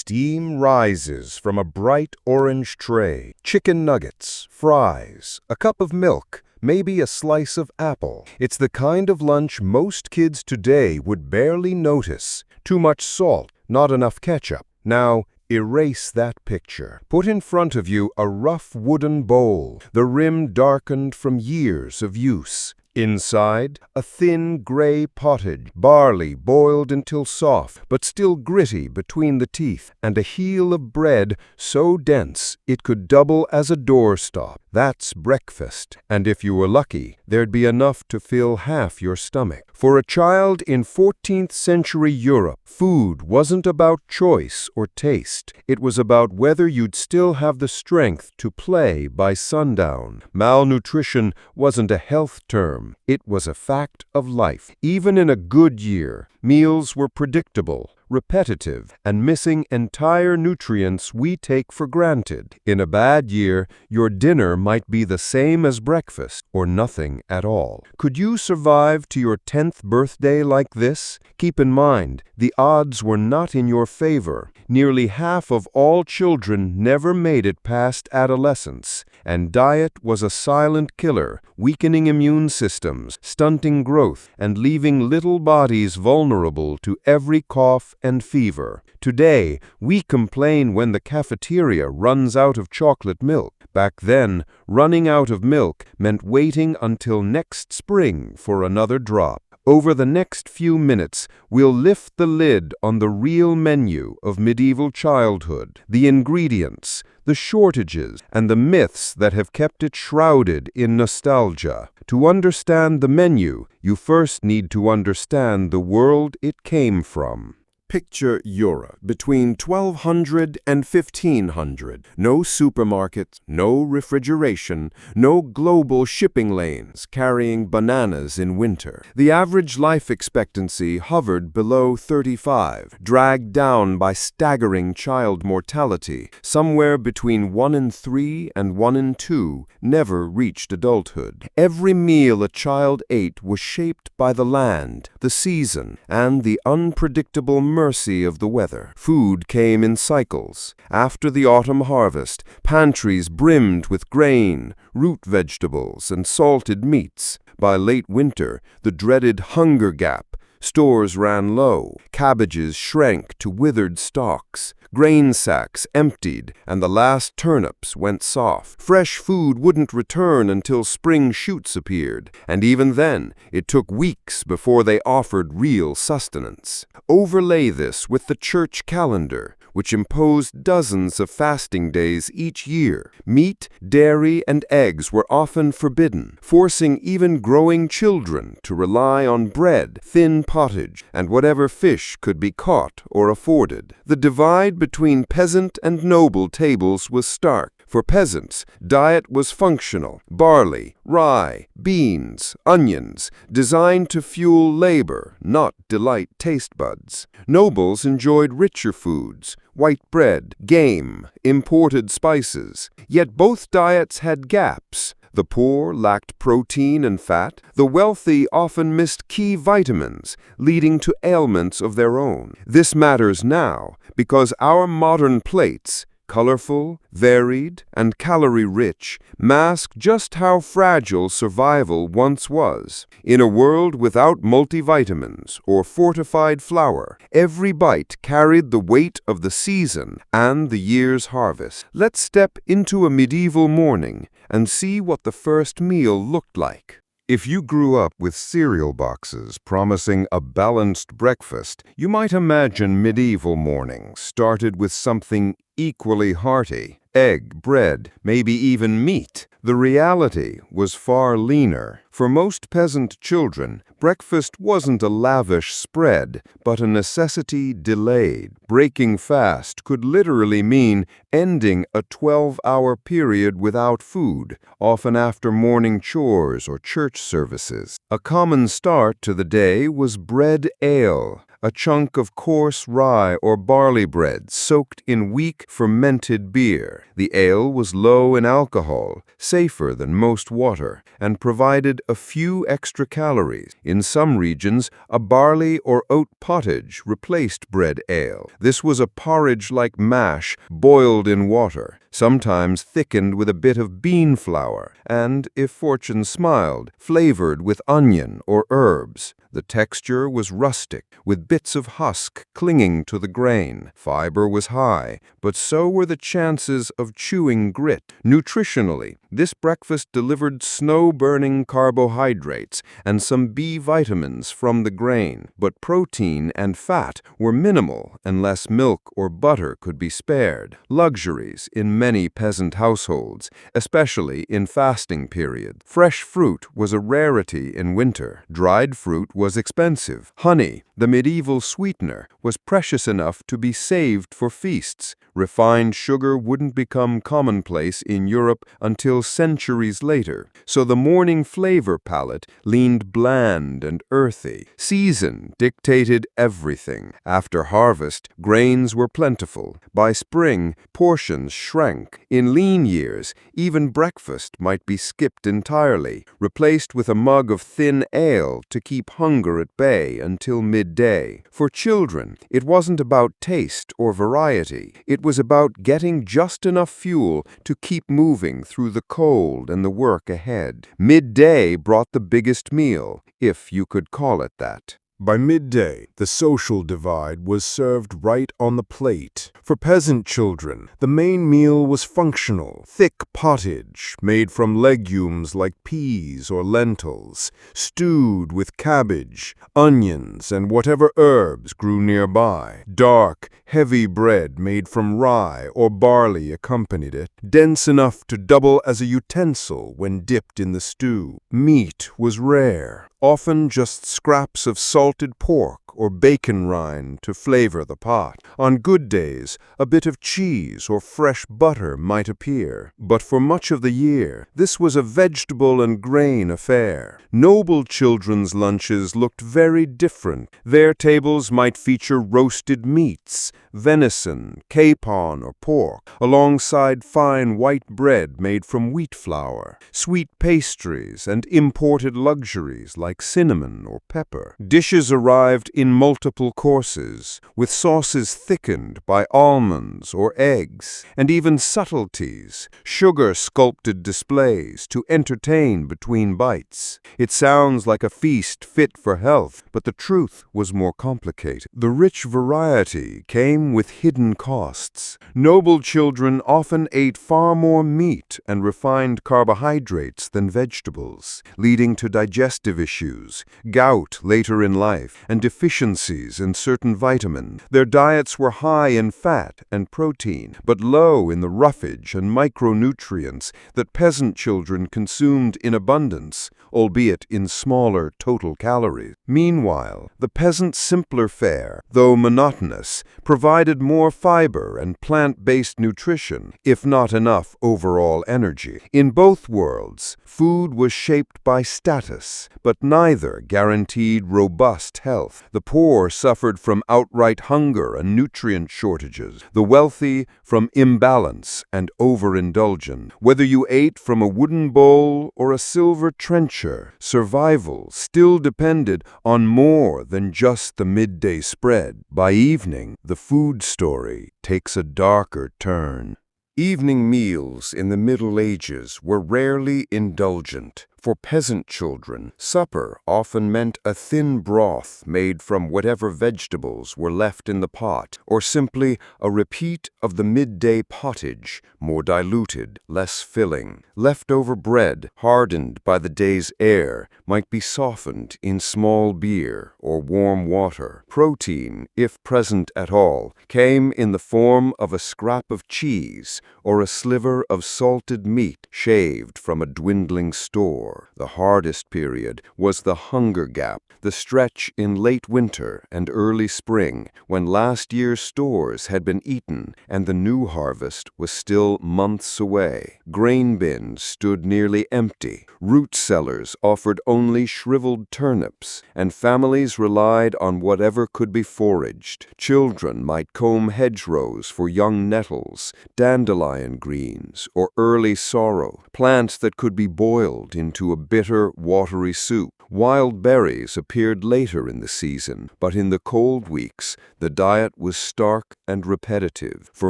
Steam rises from a bright orange tray. Chicken nuggets, fries, a cup of milk, maybe a slice of apple. It's the kind of lunch most kids today would barely notice. Too much salt, not enough ketchup. Now, erase that picture. Put in front of you a rough wooden bowl, the rim darkened from years of use. Inside, a thin gray pottage, barley boiled until soft, but still gritty between the teeth, and a heel of bread so dense it could double as a doorstop. That's breakfast, and if you were lucky, there'd be enough to fill half your stomach. For a child in 14th century Europe, food wasn't about choice or taste. It was about whether you'd still have the strength to play by sundown. Malnutrition wasn't a health term. It was a fact of life. Even in a good year, meals were predictable, repetitive, and missing entire nutrients we take for granted. In a bad year, your dinner might be the same as breakfast or nothing at all. Could you survive to your 10th birthday like this? Keep in mind, the odds were not in your favor. Nearly half of all children never made it past adolescence, and diet was a silent killer, weakening immune systems, stunting growth, and leaving little bodies vulnerable to every cough and fever. Today, we complain when the cafeteria runs out of chocolate milk. Back then, running out of milk meant waiting until next spring for another drop. Over the next few minutes, we'll lift the lid on the real menu of medieval childhood, the ingredients, the shortages, and the myths that have kept it shrouded in nostalgia. To understand the menu, you first need to understand the world it came from. Picture Europe between 1200 and 1500. No supermarkets, no refrigeration, no global shipping lanes carrying bananas in winter. The average life expectancy hovered below 35, dragged down by staggering child mortality. Somewhere between 1 in 3 and 1 in 2 never reached adulthood. Every meal a child ate was shaped by the land, the season, and the unpredictable mercy of the weather. Food came in cycles. After the autumn harvest, pantries brimmed with grain, root vegetables, and salted meats. By late winter, the dreaded hunger gap. Stores ran low, cabbages shrank to withered stalks, grain sacks emptied, and the last turnips went soft. Fresh food wouldn't return until spring shoots appeared, and even then, it took weeks before they offered real sustenance. Overlay this with the church calendar, which imposed dozens of fasting days each year. Meat, dairy, and eggs were often forbidden, forcing even growing children to rely on bread, thin pottage, and whatever fish could be caught or afforded. The divide between peasant and noble tables was stark. For peasants, diet was functional: barley, rye, beans, onions, designed to fuel labor, not delight taste buds. Nobles enjoyed richer foods: white bread, game, imported spices. Yet both diets had gaps. The poor lacked protein and fat. The wealthy often missed key vitamins, leading to ailments of their own. This matters now because our modern plates, colorful, varied, and calorie-rich, mask just how fragile survival once was. In a world without multivitamins or fortified flour, every bite carried the weight of the season and the year's harvest. Let's step into a medieval morning and see what the first meal looked like. If you grew up with cereal boxes promising a balanced breakfast, you might imagine medieval mornings started with something equally hearty: egg, bread, maybe even meat. The reality was far leaner. For most peasant children, breakfast wasn't a lavish spread, but a necessity delayed. Breaking fast could literally mean ending a 12-hour period without food, often after morning chores or church services. A common start to the day was bread ale, a chunk of coarse rye or barley bread soaked in weak fermented beer. The ale was low in alcohol, safer than most water, and provided a few extra calories. In some regions, a barley or oat pottage replaced bread ale. This was a porridge-like mash boiled in water, sometimes thickened with a bit of bean flour, and, if fortune smiled, flavored with onion or herbs. The texture was rustic, with bits of husk clinging to the grain. Fiber was high, but so were the chances of chewing grit. Nutritionally, this breakfast delivered snow-burning carbohydrates and some B vitamins from the grain, but protein and fat were minimal unless milk or butter could be spared. Luxuries in many peasant households, especially in fasting periods. Fresh fruit was a rarity in winter. Dried fruit was expensive. Honey, the medieval sweetener, was precious enough to be saved for feasts. Refined sugar wouldn't become commonplace in Europe until centuries later, so the morning flavor palette leaned bland and earthy. Season dictated everything. After harvest, grains were plentiful. By spring, portions shrank. In lean years, even breakfast might be skipped entirely, replaced with a mug of thin ale to keep hunger at bay until midday. For children, it wasn't about taste or variety. It was about getting just enough fuel to keep moving through the cold and the work ahead. Midday brought the biggest meal, if you could call it that. By midday, the social divide was served right on the plate. For peasant children, the main meal was functional, thick pottage made from legumes like peas or lentils, stewed with cabbage, onions, and whatever herbs grew nearby. Dark, heavy bread made from rye or barley accompanied it, dense enough to double as a utensil when dipped in the stew. Meat was rare, often just scraps of salted pork or bacon rind to flavor the pot. On good days, a bit of cheese or fresh butter might appear. But for much of the year, this was a vegetable and grain affair. Noble children's lunches looked very different. Their tables might feature roasted meats, venison, capon, or pork, alongside fine white bread made from wheat flour, sweet pastries, and imported luxuries like cinnamon or pepper. Dishes arrived in multiple courses, with sauces thickened by almonds or eggs, and even subtleties, sugar-sculpted displays to entertain between bites. It sounds like a feast fit for health, but the truth was more complicated. The rich variety came with hidden costs. Noble children often ate far more meat and refined carbohydrates than vegetables, leading to digestive issues, gout later in life, and deficiencies in certain vitamins. Their diets were high in fat and protein, but low in the roughage and micronutrients that peasant children consumed in abundance, albeit in smaller total calories. Meanwhile, the peasant's simpler fare, though monotonous, provided more fiber and plant-based nutrition, if not enough overall energy. In both worlds, food was shaped by status, but neither guaranteed robust health. The poor suffered from outright hunger and nutrient shortages, the wealthy from imbalance and overindulgence. Whether you ate from a wooden bowl or a silver trencher, survival still depended on more than just the midday spread. By evening, the food story takes a darker turn. Evening meals in the Middle Ages were rarely indulgent. For peasant children, supper often meant a thin broth made from whatever vegetables were left in the pot, or simply a repeat of the midday pottage, more diluted, less filling. Leftover bread, hardened by the day's air, might be softened in small beer or warm water. Protein, if present at all, came in the form of a scrap of cheese or a sliver of salted meat shaved from a dwindling store. The hardest period was the hunger gap, the stretch in late winter and early spring when last year's stores had been eaten and the new harvest was still months away. Grain bins stood nearly empty, root cellars offered only shriveled turnips, and families relied on whatever could be foraged. Children might comb hedgerows for young nettles, dandelion greens, or early sorrel, plants that could be boiled into to a bitter, watery soup. Wild berries appeared later in the season, but in the cold weeks, the diet was stark and repetitive. For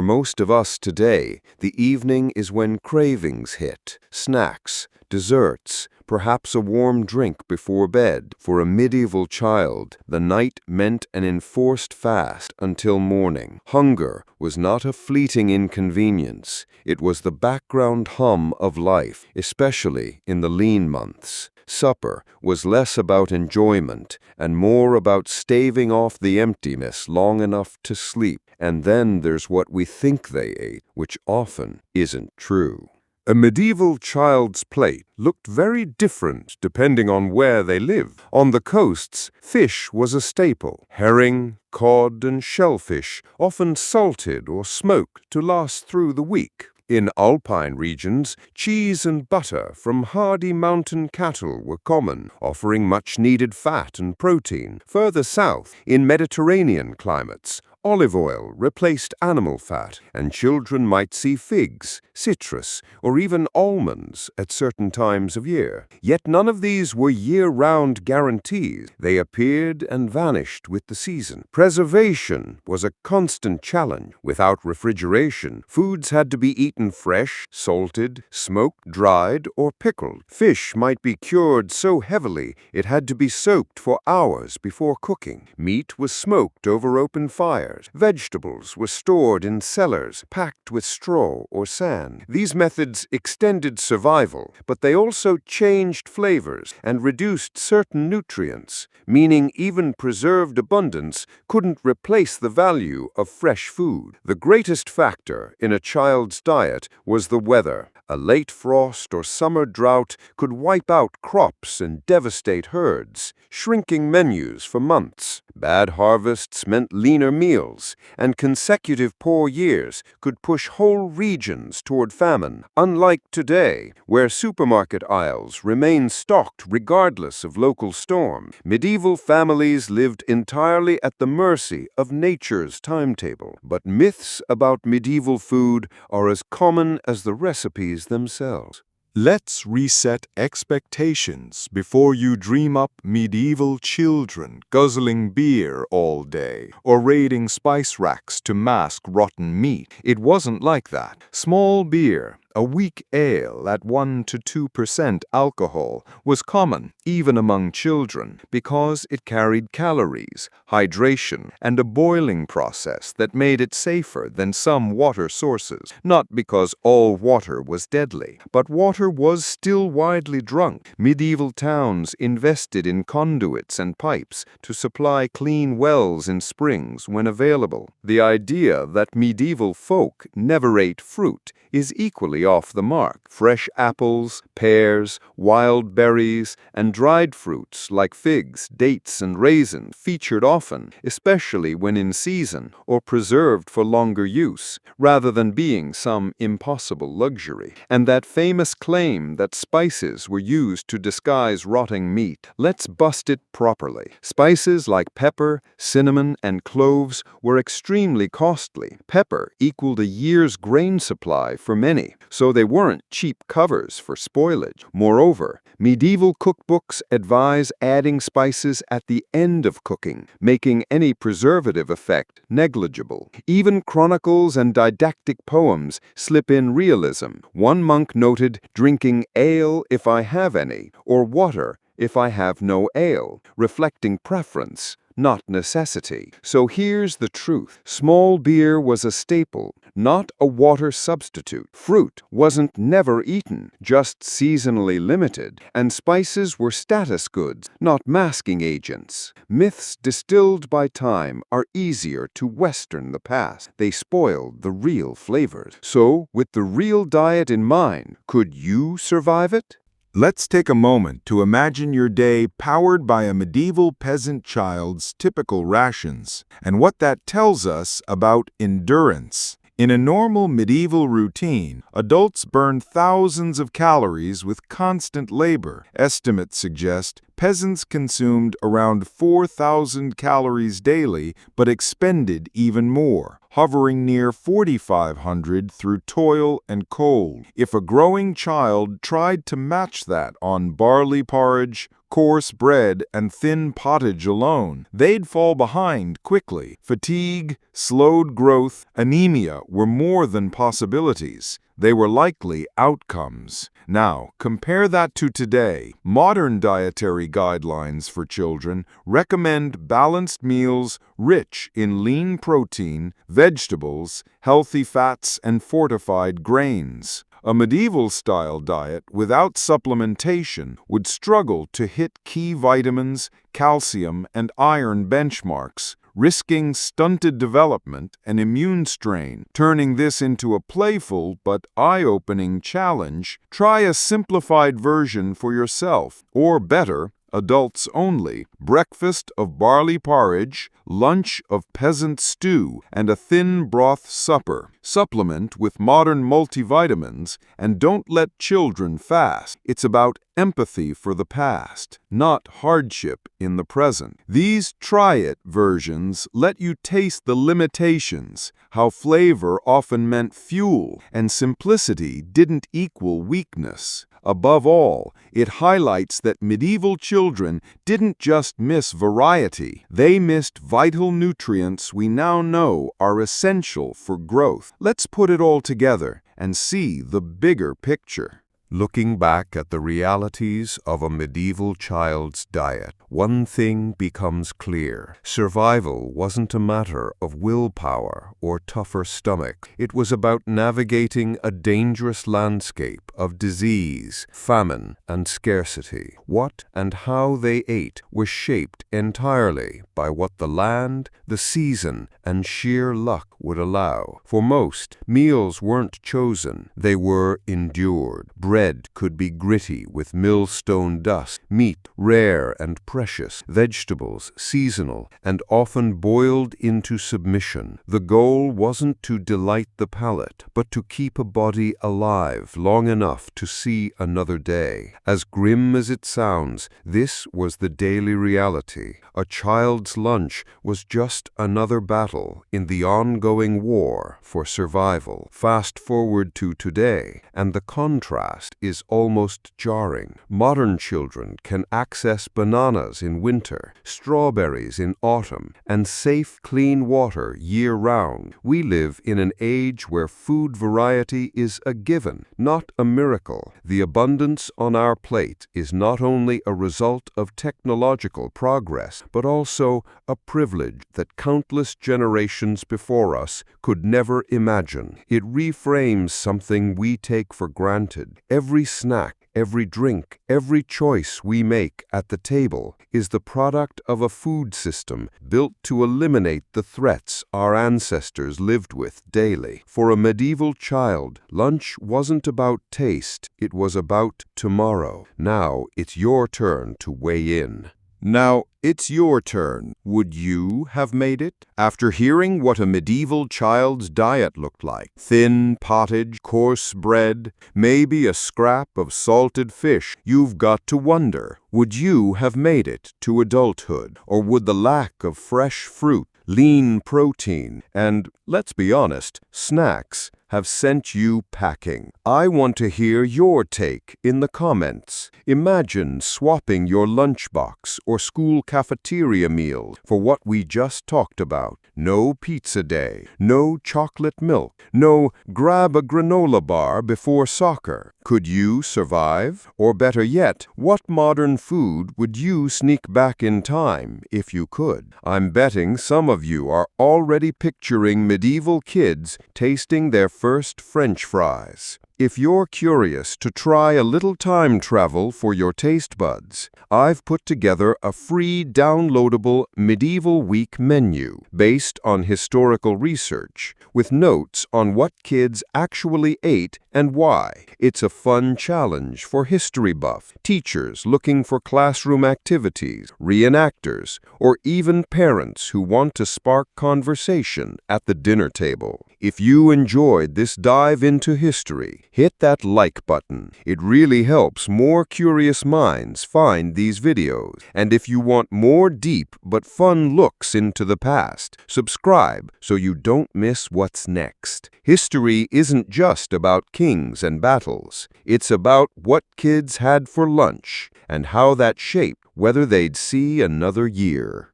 most of us today, the evening is when cravings hit. Snacks, desserts, perhaps a warm drink before bed. For a medieval child, the night meant an enforced fast until morning. Hunger was not a fleeting inconvenience. It was the background hum of life, especially in the lean months. Supper was less about enjoyment and more about staving off the emptiness long enough to sleep. And then there's what we think they ate, which often isn't true. A medieval child's plate looked very different depending on where they lived. On the coasts, fish was a staple. Herring, cod, and shellfish, often salted or smoked to last through the week. In alpine regions, cheese and butter from hardy mountain cattle were common, offering much-needed fat and protein. Further south, in Mediterranean climates, olive oil replaced animal fat, and children might see figs, citrus, or even almonds at certain times of year. Yet none of these were year-round guarantees. They appeared and vanished with the season. Preservation was a constant challenge. Without refrigeration, foods had to be eaten fresh, salted, smoked, dried, or pickled. Fish might be cured so heavily it had to be soaked for hours before cooking. Meat was smoked over open fires. Vegetables were stored in cellars, packed with straw or sand. These methods extended survival, but they also changed flavors and reduced certain nutrients, meaning even preserved abundance couldn't replace the value of fresh food. The greatest factor in a child's diet was the weather. A late frost or summer drought could wipe out crops and devastate herds, shrinking menus for months. Bad harvests meant leaner meals, and consecutive poor years could push whole regions toward famine. Unlike today, where supermarket aisles remain stocked regardless of local storm, medieval families lived entirely at the mercy of nature's timetable. But myths about medieval food are as common as the recipes themselves. Let's reset expectations before you dream up medieval children guzzling beer all day or raiding spice racks to mask rotten meat. It wasn't like that. Small beer, a weak ale at 1 to 2% alcohol, was common even among children because it carried calories, hydration, and a boiling process that made it safer than some water sources. Not because all water was deadly, but water was still widely drunk. Medieval towns invested in conduits and pipes to supply clean wells in springs when available. The idea that medieval folk never ate fruit is equally off the mark. Fresh apples, pears, wild berries, and dried fruits like figs, dates, and raisins featured often, especially when in season or preserved for longer use, rather than being some impossible luxury. And that famous claim that spices were used to disguise rotting meat, let's bust it properly. Spices like pepper, cinnamon, and cloves were extremely costly. Pepper equaled a year's grain supply for many, so they weren't cheap covers for spoilage. Moreover, medieval cookbooks advise adding spices at the end of cooking, making any preservative effect negligible. Even chronicles and didactic poems slip in realism. One monk noted, "Drinking ale if I have any, or water if I have no ale," reflecting preference, not necessity. So here's the truth. Small beer was a staple, not a water substitute. Fruit wasn't never eaten, just seasonally limited. And spices were status goods, not masking agents. Myths distilled by time are easier to Western the past. They spoiled the real flavors. So, with the real diet in mind, could you survive it? Let's take a moment to imagine your day powered by a medieval peasant child's typical rations, and what that tells us about endurance. In a normal medieval routine, adults burn thousands of calories with constant labor. Estimates suggest peasants consumed around 4,000 calories daily, but expended even more. hovering near 4,500 through toil and cold. If a growing child tried to match that on barley porridge, coarse bread, and thin pottage alone, they'd fall behind quickly. Fatigue, slowed growth, anemia were more than possibilities. They were likely outcomes. Now, compare that to today. Modern dietary guidelines for children recommend balanced meals rich in lean protein, vegetables, healthy fats, and fortified grains. A medieval-style diet without supplementation would struggle to hit key vitamins, calcium, and iron benchmarks, risking stunted development and immune strain. Turning this into a playful but eye-opening challenge, try a simplified version for yourself, or better, adults only, breakfast of barley porridge, lunch of peasant stew, and a thin broth supper. Supplement with modern multivitamins, and don't let children fast. It's about empathy for the past, not hardship in the present. These try-it versions let you taste the limitations, how flavor often meant fuel, and simplicity didn't equal weakness. Above all, it highlights that medieval children didn't just miss variety, they missed vital nutrients we now know are essential for growth. Let's put it all together and see the bigger picture. Looking back at the realities of a medieval child's diet, one thing becomes clear. Survival wasn't a matter of willpower or tougher stomach. It was about navigating a dangerous landscape of disease, famine, and scarcity. What and how they ate was shaped entirely by what the land, the season, and sheer luck would allow. For most, meals weren't chosen, they were endured. Bread could be gritty with millstone dust, meat rare and precious, vegetables seasonal, and often boiled into submission. The goal wasn't to delight the palate, but to keep a body alive long enough to see another day. As grim as it sounds, this was the daily reality. A child's lunch was just another battle in the ongoing war for survival. Fast forward to today, and the contrast is almost jarring. Modern children can access bananas in winter, strawberries in autumn, and safe, clean water year-round. We live in an age where food variety is a given, not a miracle. The abundance on our plate is not only a result of technological progress, but also a privilege that countless generations before us could never imagine. It reframes something we take for granted. Every snack, every drink, every choice we make at the table is the product of a food system built to eliminate the threats our ancestors lived with daily. For a medieval child, lunch wasn't about taste, it was about tomorrow. Now it's your turn to weigh in. Now, it's your turn. Would you have made it? After hearing what a medieval child's diet looked like, thin pottage, coarse bread, maybe a scrap of salted fish, you've got to wonder, would you have made it to adulthood? Or would the lack of fresh fruit, lean protein, and, let's be honest, snacks have sent you packing? I want to hear your take in the comments. Imagine swapping your lunchbox or school cafeteria meal for what we just talked about. No pizza day, no chocolate milk, no grab a granola bar before soccer. Could you survive? Or better yet, what modern food would you sneak back in time if you could? I'm betting some of you are already picturing medieval kids tasting their first French fries. If you're curious to try a little time travel for your taste buds, I've put together a free downloadable Medieval Week menu based on historical research, with notes on what kids actually ate and why. It's a fun challenge for history buff, teachers looking for classroom activities, reenactors, or even parents who want to spark conversation at the dinner table. If you enjoyed this dive into history, hit that like button. It really helps more curious minds find these videos. And if you want more deep but fun looks into the past, subscribe so you don't miss what's next. History isn't just about kings and battles. It's about what kids had for lunch and how that shaped whether they'd see another year.